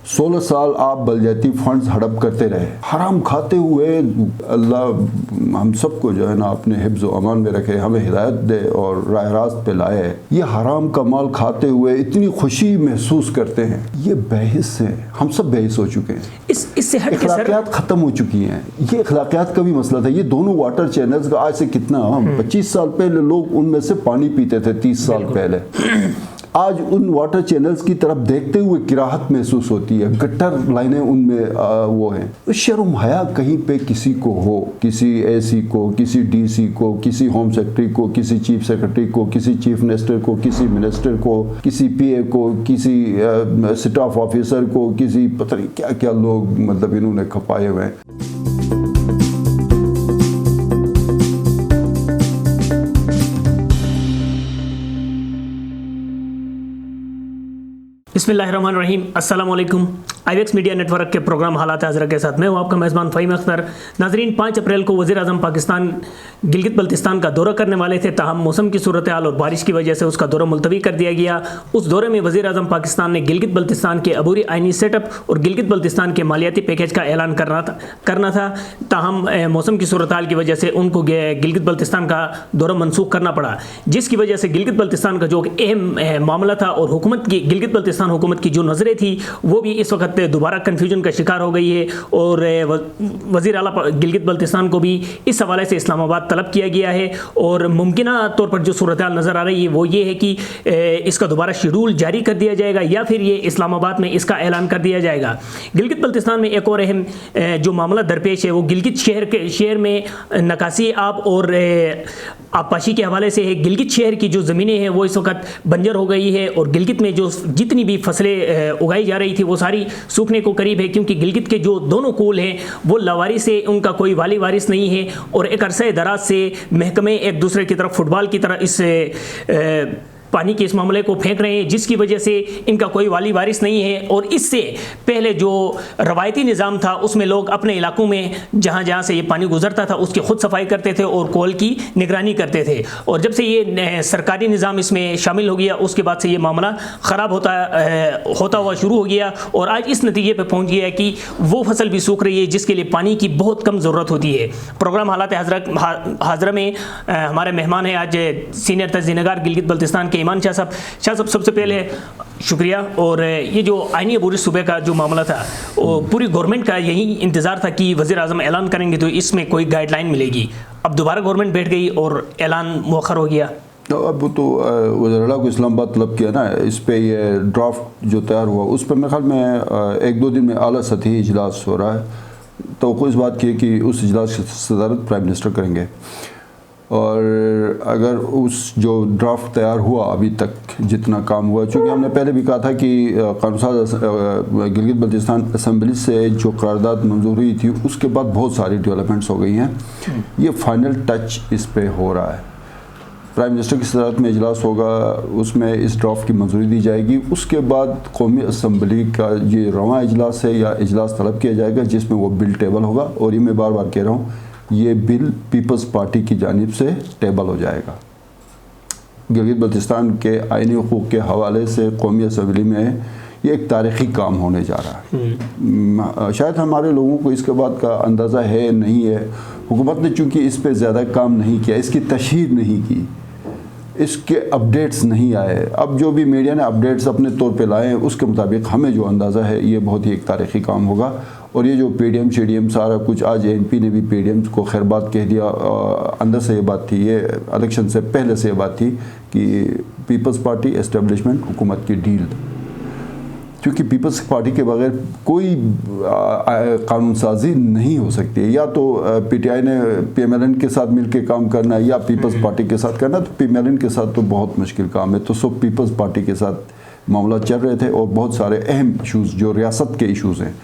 16 साल आप बलजती फंड्स हड़प करते रहे, हराम खाते हुए। अल्लाह हम सबको जो है ना अपने हिफ्ज़ व अमान में रखे, हमें हिदायत दे और राह रास्त पे लाए। ये हराम का माल खाते हुए इतनी खुशी महसूस करते हैं, ये बेहिस है। हम सब बेहिस हो चुके हैं। इससे हट के अखलाकियात ख़त्म हो चुकी हैं। ये अखलाकियात का भी मसला था। ये दोनों वाटर चैनल्स का आज से कितना 25 साल पहले लोग उनमें से पानी पीते थे, 30 साल पहले। आज उन वाटर चैनल्स की तरफ देखते हुए किराहत महसूस होती है। गटर लाइनें उनमें वो हैं। शर्म हया कहीं पे किसी को हो, किसी एसी को, किसी डीसी को, किसी होम सेक्रेटरी को, किसी चीफ सेक्रेटरी को, किसी चीफ मिनिस्टर को, किसी मिनिस्टर को, किसी पीए को, किसी स्टाफ ऑफिसर को, किसी पता नहीं क्या क्या लोग मतलब इन्होंने खपाए हुए हैं। बिस्मिल्लाहिर्रहमानिर्रहीम, अस्सलाम वालेकुम। आईवेक्स मीडिया नेटवर्क के प्रोग्राम हालात हज़रा के साथ मैं हूँ आपका मेज़बान फ़हीम अख्तर। नाजरीन, 5 अप्रैल को वज़ीर आज़म पाकिस्तान गिलगित बल्तिस्तान का दौरा करने वाले थे, ताहम मौसम की सूरत हाल और बारिश की वजह से उसका दौरा मुलतवी कर दिया गया। उस दौरे में वज़ीर आज़म पाकिस्तान ने गिलगित बल्तिस्तान के अबूरी आइनी सेटअप और गिलगित बल्तिस्तान के मालियाती पैकेज का ऐलान करना था। ताहम मौसम की सूरत हाल की वजह से उनको गिलगित बल्तिस्तान का दौरा मनसूख करना पड़ा, जिसकी वजह से गिलगित बल्तिस्तान का जो अहम मामला था और हुकूमत की गिलगित बल्तिस्तान हुकूमत की जो नज़रें थी वो भी इस वक्त दोबारा कन्फ्यूजन का शिकार हो गई है। और वज़ीर आला गिलगित बल्तिस्तान को भी इस हवाले से इस्लामाबाद तलब किया गया है। और मुमकिना तौर पर जो सूरत हाल नज़र आ रही है वो ये है कि इसका दोबारा शेड्यूल जारी कर दिया जाएगा या फिर ये इस्लामाबाद में इसका ऐलान कर दिया जाएगा। गिलगित बल्तिस्तान में एक और अहम जो मामला दरपेश है वो गिलगित शहर में नकासी आब और आबपाशी के हवाले से है। गिलगित शहर की जो ज़मीनें हैं वो इस वक्त बंजर हो गई है और गिलगित में जो जितनी भी फसलें उगाई जा रही थी वो सारी सूखने को करीब है, क्योंकि गिलगित के जो दोनों कूल हैं वो लावारिस है, उनका कोई वाली वारिस नहीं है। और एक अरसे दराज से महकमे एक दूसरे की तरफ फुटबॉल की तरह इस पानी के इस मामले को फेंक रहे हैं, जिसकी वजह से इनका कोई वाली वारिस नहीं है। और इससे पहले जो रवायती निज़ाम था उसमें लोग अपने इलाकों में जहाँ जहाँ से ये पानी गुजरता था उसकी खुद सफाई करते थे और कॉल की निगरानी करते थे। और जब से ये सरकारी निज़ाम इसमें शामिल हो गया उसके बाद से ये मामला ख़राब होता हुआ शुरू हो गया और आज इस नतीजे पर पहुँच गया कि वो फसल भी सूख रही है जिसके लिए पानी की बहुत कम ज़रूरत होती है। प्रोग्राम हालात हाज़रा में हमारे मेहमान हैं आज सीनियर तहसीलदार गिलगित बल्तिस्तान के ईमान शाह साहब, सबसे पहले शुक्रिया। और ये जो आइनी अबूरी सूबे का जो मामला था वो पूरी गवर्नमेंट का यही इंतज़ार था कि वज़ीर आज़म ऐलान करेंगे तो इसमें कोई गाइडलाइन मिलेगी। अब दोबारा गवर्नमेंट बैठ गई और ऐलान मुअख्खर हो गया। तो अब तो वज़ीर को इस्लामाबाद तलब किया ना, इस पे ये ड्राफ्ट जो तैयार हुआ उस पर मेरे ख्याल में 1-2 दिन में आला सतही इजलास हो रहा है। तो इस बात की है कि उस इजलास की सदारत प्राइम मिनिस्टर करेंगे। और अगर उस जो ड्राफ्ट तैयार हुआ अभी तक जितना काम हुआ, चूँकि हमने पहले भी कहा था कि कानूनसाज गिलगित बल्तिस्तान असम्बली से जो करारदाद मंजूर हुई थी उसके बाद बहुत सारी डेवलपमेंट्स हो गई हैं। ये फाइनल टच इस पे हो रहा है। प्राइम मिनिस्टर की सदारत में इजलास होगा, उसमें इस ड्राफ्ट की मंजूरी दी जाएगी। उसके बाद कौमी असम्बली का ये रवां इजलास है या इजलास तलब किया जाएगा जिसमें वो बिल टेबल होगा। और ये मैं बार बार कह रहा हूँ, ये बिल पीपल्स पार्टी की जानिब से टेबल हो जाएगा। गिलगित बल्तिस्तान के आइनी हुकूक के हवाले से कौमी असम्बली में ये एक तारीख़ी काम होने जा रहा है। शायद हमारे लोगों को इसके बाद का अंदाज़ा है नहीं है। हुकूमत ने चूँकि इस पे ज़्यादा काम नहीं किया, इसकी तशहीर नहीं की, इसके अपडेट्स नहीं आए। अब जो भी मीडिया ने अपडेट्स अपने तौर पे लाए हैं उसके मुताबिक हमें जो अंदाज़ा है ये बहुत ही एक तारीख़ी काम होगा। और ये जो पीडीएम शेडीएम सारा कुछ, आज एनपी ने भी पीडीएम को खैर बात कह दिया। अंदर से ये बात थी, ये इलेक्शन से पहले से ये बात थी कि पीपल्स पार्टी एस्टेब्लिशमेंट हुकूमत की डील, क्योंकि पीपल्स पार्टी के बगैर कोई कानून साजी नहीं हो सकती है। या तो पीटीआई ने पीएमएलएन के साथ मिलकर काम करना है या पीपल्स पार्टी के साथ करना। तो पीएमएलएन के साथ तो बहुत मुश्किल काम है। तो सब पीपल्स पार्टी के साथ मामला चल रहे थे और बहुत सारे अहम इशूज़ जो रियासत के इशूज़ हैं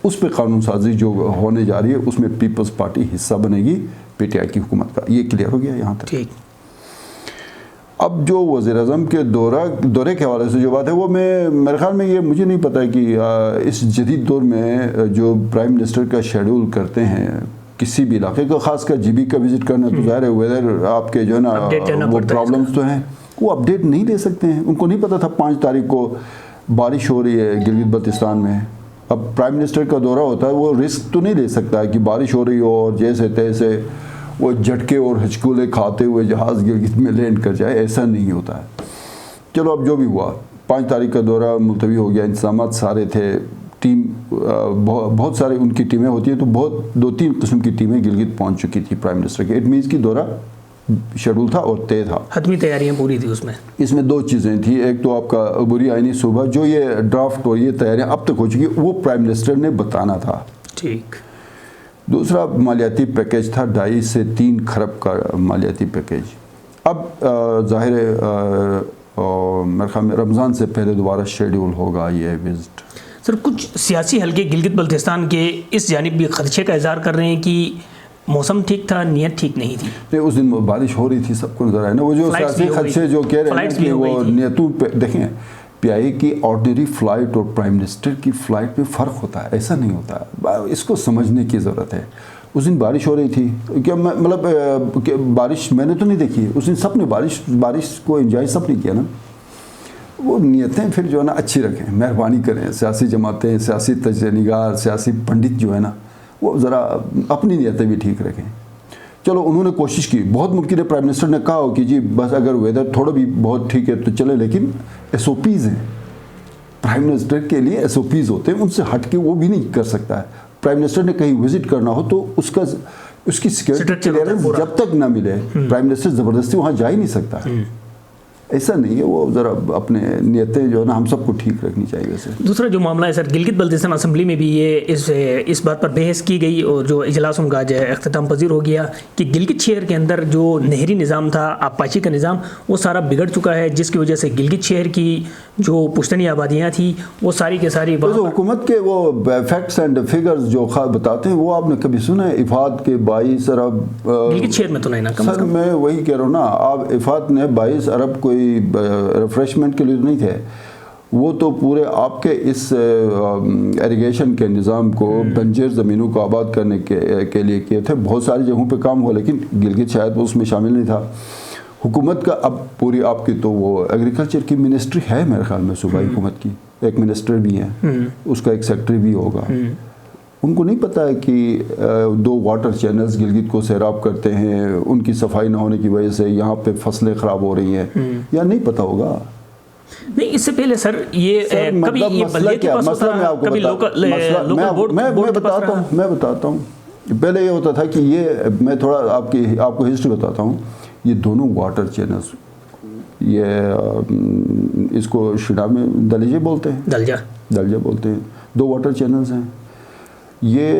उस पर कानून साजी जो होने जा रही है उसमें पीपल्स पार्टी हिस्सा बनेगी पीटीआई की हुकूमत का। ये क्लियर हो गया यहाँ तक। ठीक। अब जो वज़ीर आज़म के दौरे के हवाले से जो बात है वो मेरे ख्याल में ये मुझे नहीं पता है कि इस जदीद दौर में जो प्राइम मिनिस्टर का शेड्यूल करते हैं किसी भी इलाके का, खासकर जीबी का विजिट करना, तो ज़ाहिर है वेदर आपके जो है ना वो प्रॉब्लम्स तो हैं वो अपडेट नहीं दे सकते हैं। उनको नहीं पता था 5 तारीख को बारिश हो रही है गिलगित बल्तिस्तान में। अब प्राइम मिनिस्टर का दौरा होता है, वो रिस्क तो नहीं ले सकता है कि बारिश हो रही हो और जैसे तैसे वो झटके और हचकूले खाते हुए जहाज़ गिलगित में लैंड कर जाए, ऐसा नहीं होता है। चलो अब जो भी हुआ, 5 तारीख का दौरा मुलतवी हो गया, इंतजाम सारे थे, टीम बहुत सारे उनकी टीमें होती हैं, तो बहुत 2-3 किस्म की टीमें गिलगित पहुंच चुकी थी प्राइम मिनिस्टर की। इट मीन्स की दौरा शेड्यूल था और तय था, हतमी तैयारियां पूरी थी उसमें। इसमें 2 चीज़ें थी, एक तो आपका अबूरी आइनी सूबा, जो ये ड्राफ्ट और ये तैयारियां अब तक हो चुकी, वो प्राइम मिनिस्टर ने बताना था। ठीक। दूसरा मालियाती पैकेज था, 2.5 से 3 खरब का मालियाती पैकेज। अब ज़ाहिर है मेरे ख्याल में रमज़ान से पहले दोबारा शेड्यूल होगा ये विजिट। सर, कुछ सियासी हलके गिलगित बल्तिस्तान के इस जानिब भी खदशे का इजहार कर रहे हैं कि मौसम ठीक था, नीयत ठीक नहीं थी। नहीं, उस दिन बारिश हो रही थी, सबको नजर आया ना। वो जो सियासी खदशे जो कह रहे हैं कि वो नियतों पे देखें, पीआईए की ऑर्डिनरी फ़्लाइट और प्राइम मिनिस्टर की फ़्लाइट में फ़र्क होता है, ऐसा नहीं होता है, इसको समझने की ज़रूरत है। उस दिन बारिश हो रही थी, क्या मतलब बारिश मैंने तो नहीं देखी, उस दिन सब ने बारिश को एंजॉय सब ने किया ना। वो नियतें फिर जो है ना अच्छी रखें, मेहरबानी करें, सियासी जमातें, सियासी तजनिगार, सियासी पंडित जो है ना, वो ज़रा अपनी नियतें भी ठीक रखें। चलो उन्होंने कोशिश की, बहुत मुमकिन है प्राइम मिनिस्टर ने कहा हो कि जी बस अगर वेदर थोड़ा भी बहुत ठीक है तो चले, लेकिन एसओपीज़ हैं, प्राइम मिनिस्टर के लिए एसओपीज़ होते हैं, उनसे हट के वो भी नहीं कर सकता है। प्राइम मिनिस्टर ने कहीं विजिट करना हो तो उसकी सिक्योरिटी क्लियरेंस जब तक ना मिले, प्राइम मिनिस्टर ज़बरदस्ती वहाँ जा ही नहीं सकता है। ऐसा नहीं है, वो ज़रा अपने नियतें जो है ना हम सबको ठीक रखनी चाहिए। वैसे दूसरा जो मामला है सर, गिलगित बल्तिस्तान असम्बली में भी ये इस बात पर बहस की गई और जो इजलास उनका आज अख्ताम पजीर हो गया कि गिलगित शहर के अंदर जो नहरी निज़ाम था, आबपाशी का निज़ाम, वो सारा बिगड़ चुका है, जिसकी वजह से गिलगित शहर की जो पुश्तनी आबादियाँ थी वो सारी के सारी हुकूमत के वो फैक्ट्स एंड फिगर्स जो बताते हैं, वो आपने कभी सुना है? इफ़ाद के 22 अरब गिलगित शहर में तो नहीं ना, कम से कम मैं वही कह रहा हूँ ना, आप इफ़ाद ने 22 अरब कोई रिफ्रेशमेंट के लिए तो नहीं थे, वो तो पूरे आपके इस इरिगेशन के निज़ाम को बंजर ज़मीनों को आबाद करने के लिए किए थे। बहुत सारी जगहों पे काम हुआ, लेकिन गिलगित शायद वो उसमें शामिल नहीं था। हुकूमत का अब पूरी आपकी तो वो एग्रीकल्चर की मिनिस्ट्री है मेरे ख्याल में, सूबाई हुकूमत की एक मिनिस्टर भी है, उसका एक सेक्रेटरी भी होगा। उनको नहीं पता है कि 2 वाटर चैनल्स गिलगित को सैराब करते हैं, उनकी सफाई ना होने की वजह से यहाँ पे फसलें ख़राब हो रही हैं, या नहीं पता होगा? नहीं, इससे पहले सर ये कभी ये मसला क्या, मसला मैं आपको मैं बताता हूँ। पहले ये होता था कि ये, मैं थोड़ा आपको हिस्ट्री बताता हूँ। ये दोनों वाटर चैनल्स, ये इसको शिना में दलजे बोलते हैं, दलजा बोलते हैं, 2 वाटर चैनल्स हैं। ये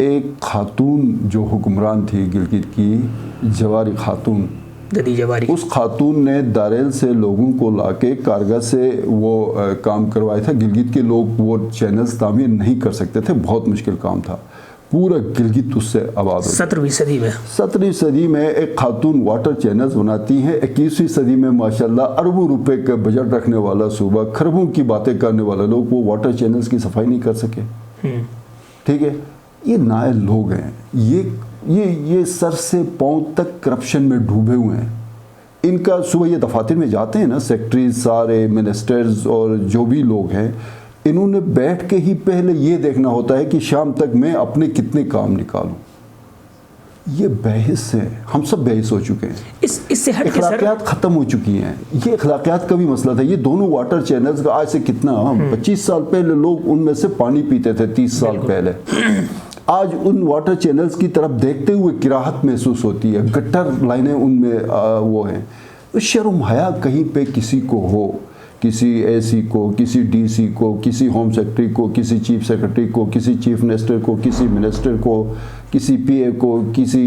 एक खातून जो हुक्मरान थी गिलगित की, जवारी खातून, उस खातून ने दारेल से लोगों को लाके कारगा से वो काम करवाया था। गिलगित के लोग वो चैनल्स तामीर नहीं कर सकते थे, बहुत मुश्किल काम था। पूरा गिलगित उससे आबाद हो। 17वीं सदी में एक खातून वाटर चैनल्स बनाती हैं। 21वीं सदी में माशाल्लाह अरबों रुपए का बजट रखने वाला सूबा, खरबों की बातें करने वाले लोग, वो वाटर चैनल्स की सफाई नहीं कर सके। ठीक है, ये नायल लोग हैं, ये सर से पांव तक करप्शन में डूबे हुए हैं। इनका सुबह ये दफातर में जाते हैं ना, सेक्रेटरीज, सारे मिनिस्टर्स और जो भी लोग हैं, इन्होंने बैठ के ही पहले ये देखना होता है कि शाम तक मैं अपने कितने काम निकालूं। ये बहस है, हम सब बहस हो चुके हैं, इससे हट के अखलाकियात ख़त्म हो चुकी हैं। ये अखलाकियात का भी मसला था। ये दोनों वाटर चैनल्स का आज से कितना 25 साल पहले लोग उनमें से पानी पीते थे, 30 साल पहले। आज उन वाटर चैनल्स की तरफ देखते हुए किराहत महसूस होती है, गटर लाइनें उनमें वो हैं। तो शर्म हया कहीं पे किसी को हो, किसी एसी को, किसी डीसी को, किसी होम सेक्रेटरी को, किसी चीफ सेक्रेटरी को, किसी चीफ मिनिस्टर को, किसी मिनिस्टर को, किसी पीए को, किसी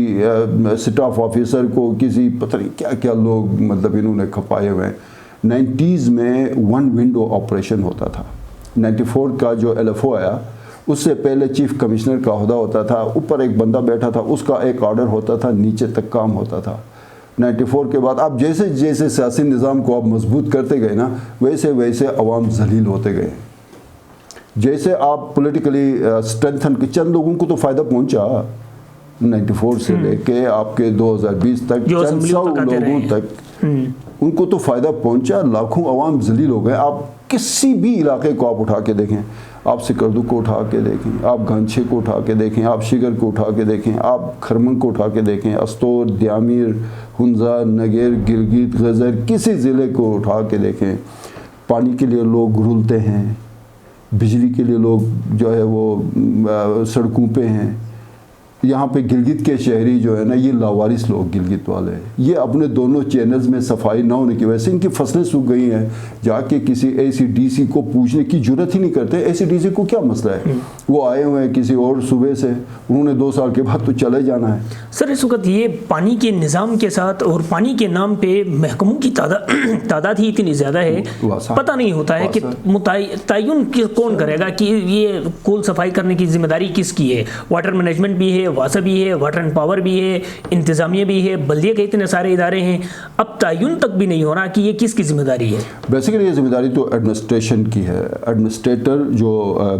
स्टाफ ऑफिसर को, किसी पता नहीं क्या क्या लोग मतलब इन्होंने खपाए हुए हैं। 90s में 1 विंडो ऑपरेशन होता था। 94 का जो LFO आया, उससे पहले चीफ कमिश्नर का ओहदा होता था, ऊपर एक बंदा बैठा था, उसका एक ऑर्डर होता था, नीचे तक काम होता था। 94 के बाद आप जैसे जैसे सियासी निज़ाम को आप मजबूत करते गए ना, वैसे वैसे अवाम जलील होते गए। जैसे आप पॉलिटिकली स्ट्रेंथन के, चंद लोगों को तो फ़ायदा पहुंचा 94 से लेके आपके 2020 तक, चंद 100 लोगों तक उनको तो फ़ायदा पहुंचा, लाखों अवाम जलील हो गए। आप किसी भी इलाके को आप उठा के देखें, आप सिकरदू को उठा के देखें, आप घांचे को उठा के देखें, आप शिगर को उठा के देखें, आप खरमंग को उठा के देखें, अस्तोर, द्यामीर, हुंजा, नगेर, गिलगित, गजर, किसी ज़िले को उठा के देखें, पानी के लिए लोग रुलते हैं, बिजली के लिए लोग जो है वो सड़कों पे हैं। यहाँ पे गिलगित के शहरी जो है ना, ये लावारिस लोग गिलगित वाले हैं, ये अपने दोनों चैनल्स में सफाई ना होने की वजह से इनकी फसलें सूख गई हैं। जाके किसी ACDC को पूछने की जरूरत ही नहीं करते, ACDC को क्या मसला है, वो आए हुए हैं किसी और सूबे से, उन्होंने 2 साल के बाद तो चले जाना है। सर इस वक्त ये पानी के निज़ाम के साथ और पानी के नाम पे महकमों की तादाद ही इतनी ज़्यादा है, पता नहीं होता है कि तयन कौन करेगा कि ये कुल सफाई करने की जिम्मेदारी किसकी है। वाटर मैनेजमेंट भी है, वासा भी है, वाटर एंड पावर भी है, इंतजामिया भी है, बल्दिया के इतने सारे इदारे हैं, अब तयन तक भी नहीं हो रहा कि ये किसकी जिम्मेदारी है। बेसिकली ये जिम्मेदारी तो एडमिनिस्ट्रेशन की है। एडमिनिस्ट्रेटर जो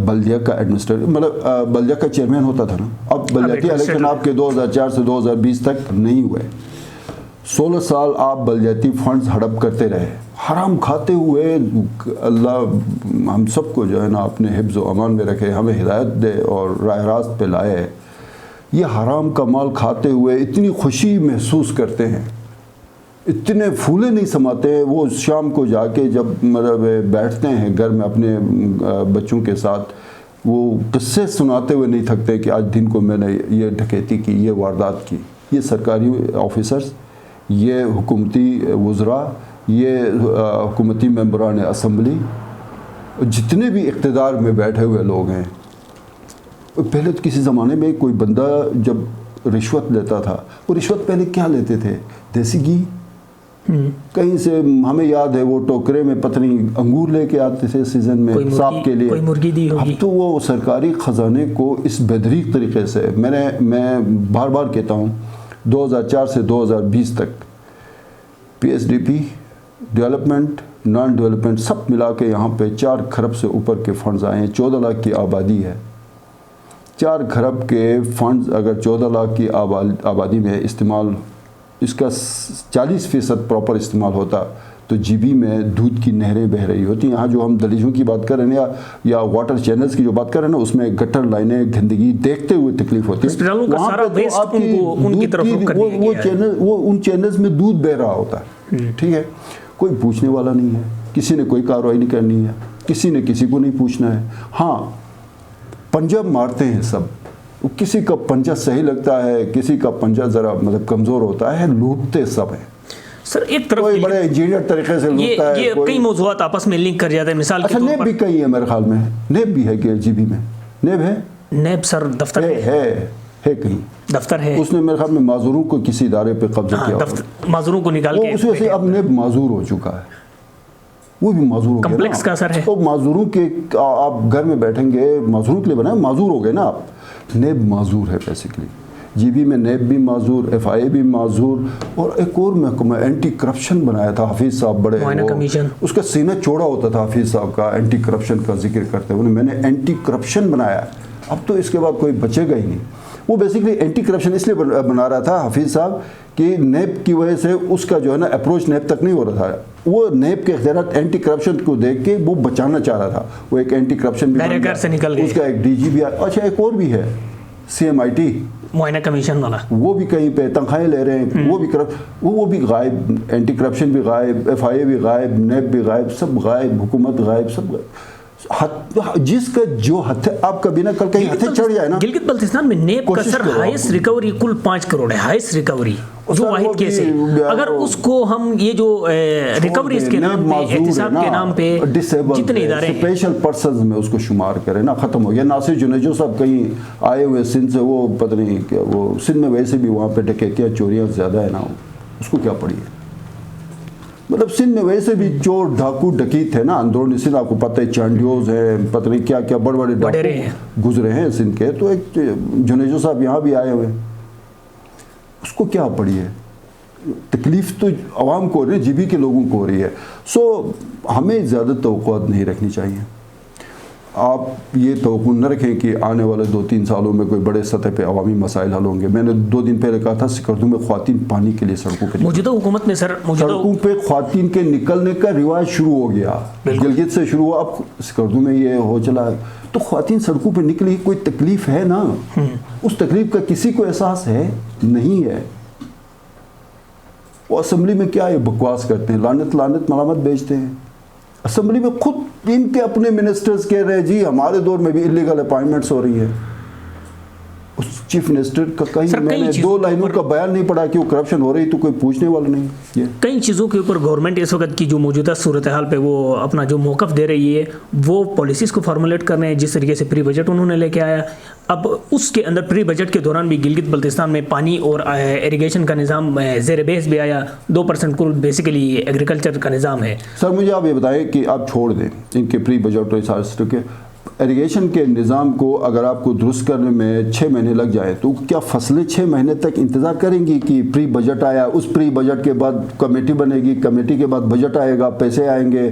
बल्दिया का एडमिनिस्ट्रेटर मतलब बल्दिया का चेयरमैन होता था ना, अब बल्दियाती इलेक्शन आपके 2004 से 2020 तक नहीं हुए। 16 साल आप बल्दियाती फंड्स हड़प करते रहे, हराम खाते हुए। अल्लाह हम सबको जो है ना अपने हिफ्ज़ व अमान में रखे, हमें हिदायत दे और राह रास्त पे लाए। ये हराम का माल खाते हुए इतनी खुशी महसूस करते हैं, इतने फूले नहीं समाते हैं। वो शाम को जाके जब मतलब बैठते हैं घर में अपने बच्चों के साथ, वो किस्से सुनाते हुए नहीं थकते कि आज दिन को मैंने ये डकैती की, ये वारदात की। ये सरकारी ऑफिसर्स, ये हुकूमती वज़रा, ये हुकूमती मेंबरान असम्बली, जितने भी इक़्तिदार में बैठे हुए लोग हैं। पहले तो किसी ज़माने में कोई बंदा जब रिश्वत लेता था, वो रिश्वत पहले क्या लेते थे, देसी घी कहीं से, हमें याद है वो टोकरे में पत्नी अंगूर लेके आते थे सीजन में सांप के लिए, कोई मुर्गी दी होगी। अब तो वो सरकारी ख़जाने को इस बेदरीक तरीके से, मैं बार बार कहता हूँ 2004 से 2020 तक PSDP, डेवलपमेंट, नॉन डेवलपमेंट सब मिला के यहाँ पे 4 खरब से ऊपर के फंड्स आए हैं। 14 लाख की आबादी है, 4 खरब के फंड्स अगर 14 लाख की आबादी में इस्तेमाल, इसका 40% प्रॉपर इस्तेमाल होता तो GB में दूध की नहरें बह रही होती। यहाँ जो हम दलीजों की बात कर रहे हैं या वाटर चैनल्स की जो बात कर रहे हैं ना, उसमें गटर लाइनें, गंदगी देखते हुए तकलीफ होती है। वहाँ पे तो आपकी वो उन चैनल्स में दूध बह रहा होता है, ठीक है। कोई पूछने वाला नहीं है, किसी ने कोई कार्रवाई नहीं करनी है, किसी ने किसी को नहीं पूछना है। हाँ, पंजा मारते हैं सब, किसी का पंजा सही लगता है, किसी का पंजा ज़रा मतलब कमज़ोर होता है, लूटते सब है। सर एक तरफ कोई बड़े इंजीनियर तरीके से लूटता है, ये कई मौज़ूआत आपस में लिंक कर जाते हैं। मिसाल अच्छा, नेब भी कहीं है मेरे ख्याल में, नेब भी है कि GB में नेब है, नेब सर दफ्तर है कहीं दफ्तर है, उसने मेरे ख्याल में माजूरों को किसी इदारे पे कब्जा किया, माजूरों को निकाल के उसी से अब नेब माजूर हो चुका है, वो भी माजूर हो गया। कम्प्लेक्स का असर है। तो माजूरों के आप घर में बैठेंगे, माजूरों के लिए बनाए, माजूर हो गए ना आप। नेब माजूर है बेसिकली, GB में नेब भी माजूर, FIA भी माजूर, और एक और महकमा एंटी करप्शन बनाया था हफीज़ साहब, बड़े कमीशन, उसका सीना चौड़ा होता था हफीज़ साहब का, एंटी करप्शन का जिक्र करते हुए मैंने एंटी करप्शन बनाया। अब तो इसके बाद कोई बचेगा ही नहीं। वो बेसिकली एंटी करप्शन इसलिए बना रहा था हफीज़ साहब कि नेब की वजह से उसका जो है ना अप्रोच नेब तक नहीं हो रहा था। वो नेब के इख्तियारात एंटी करप्शन को देख के वो बचाना चाह रहा था। वो एक एंटी करप्शन भी से निकल गया, उसका एक DG भी। अच्छा, एक और भी है CMIT मुआयना कमीशन वाला, वो भी कहीं पे तनख्वाहें ले रहे हैं, वो भी गायब, एंटी करप्शन भी गायब, FIA भी गायब, नेब भी गायब, सब गायब, हुकूमत गायब, सब गायब। जिसका जो हथे आपका बिना कल कहीं हथे चढ़ जाए ना। गिलगित बल्तिस्तान में नेब का सर हाईएस्ट रिकवरी कुल 5 करोड़ है, हाईएस्ट रिकवरी जो वाहिद केस है। अगर उसको हम ये जो रिकवरी के नाम पे, एहतिसाब के नाम पे जितने इदारे स्पेशल पर्सन्स में उसको शुमार करें ना, खत्म हो गया। नासिर जुनेजो साहब कहीं आए हुए सिंध से, वो पता नहीं क्या, वो सिंध में वैसे भी वहाँ पे डकैतियाँ चोरियाँ ज़्यादा है ना, उसको क्या पड़ी है। मतलब सिंध में वैसे भी चोर डाकू डकीत है ना, अंदरूनी सिंध आपको पता है, चांडियोज है, पता नहीं क्या क्या बड़े बड़े डाकू गुजरे हैं सिंध के। तो एक जुनेजो साहब यहाँ भी आए हुए, उसको क्या पड़ी है। तकलीफ तो आवाम को हो रही है, GB के लोगों को हो रही है। सो हमें ज़्यादा तवक्कुआत नहीं रखनी चाहिए। आप ये तवक्कुन न रखें कि आने वाले 2-3 सालों में कोई बड़े सतह पे अवामी मसाइल हल होंगे। मैंने 2 दिन पहले कहा था सिकरदू में ख्वातीन पानी के लिए सड़कों पे मौजूदा हुकूमत में सर सड़कों पे ख्वातीन के निकलने का रिवाज शुरू हो गया, गिलगित से शुरू हुआ, अब सिकरदू में ये हो चला है। तो ख्वातीन सड़कों पे निकली, कोई तकलीफ है ना, उस तकलीफ का किसी को एहसास है नहीं है। वो असेंबली में क्या ये बकवास करते हैं, लानत लानत मलामत बेचते हैं। असेंबली में खुद इनके अपने मिनिस्टर्स कह रहे हैं जी हमारे दौर में भी इलीगल अपॉइंटमेंट्स हो रही है। उस चीफ मिनिस्टर का कहीं मैंने 2 लाइनों का बयान नहीं पढ़ा कि वो करप्शन हो रही, तो कोई पूछने वाला नहीं। ये कई चीज़ों के ऊपर गवर्नमेंट इस वक्त की जो मौजूदा सूरत हाल पे वो अपना जो मौक़िफ़ दे रही है, वो पॉलिसीज़ को फॉर्मुलेट कर रहे हैं। जिस तरीके से प्री बजट उन्होंने लेके आया, अब उसके अंदर प्री बजट के दौरान भी गिलगित बल्तिस्तान में पानी और इरिगेशन का निज़ाम ज़ेर बहस भी आया। 2% कुल बेसिकली एग्रीकल्चर का निज़ाम है। सर मुझे आप ये बताएं कि आप छोड़ दें इनके प्री बजट और सारे के इरिगेशन के निज़ाम को अगर आपको दुरुस्त करने में 6 महीने लग जाए, तो क्या फसलें 6 महीने तक इंतज़ार करेंगी कि प्री बजट आया, उस प्री बजट के बाद कमेटी बनेगी, कमेटी के बाद बजट आएगा, पैसे आएंगे,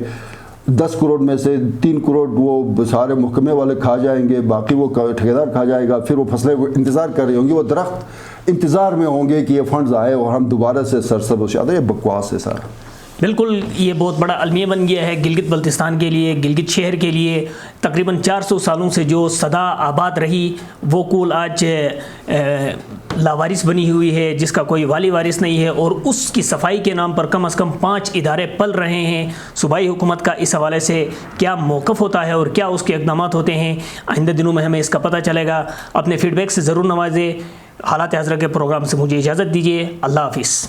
10 करोड़ में से 3 करोड़ वो सारे महकमे वाले खा जाएंगे, बाकी वो ठेकेदार खा जाएगा, फिर वो फसलें इंतज़ार कर रही होंगी, वो दरख्त इंतज़ार में होंगे कि ये फंड्स आए और हम दोबारा से सरसब्ज़। ये बकवास है सारा। बिल्कुल, ये बहुत बड़ा अलमिया बन गया है गिलगित बल्तिस्तान के लिए, गिलगित शहर के लिए। तकरीबन 400 सालों से जो सदा आबाद रही वो कुल आज लावारिस बनी हुई है, जिसका कोई वाली वारिस नहीं है, और उसकी सफाई के नाम पर कम से कम 5 इदारे पल रहे हैं। सूबाई हुकूमत का इस हवाले से क्या मौक़िफ़ होता है और क्या उसके इक़दाम होते हैं, आइंदा दिनों में हमें इसका पता चलेगा। अपने फ़ीडबैक से ज़रूर नवाजें। हालात हज़रा के प्रोग्राम से मुझे इजाज़त दीजिए। अल्लाह हाफ़िज़।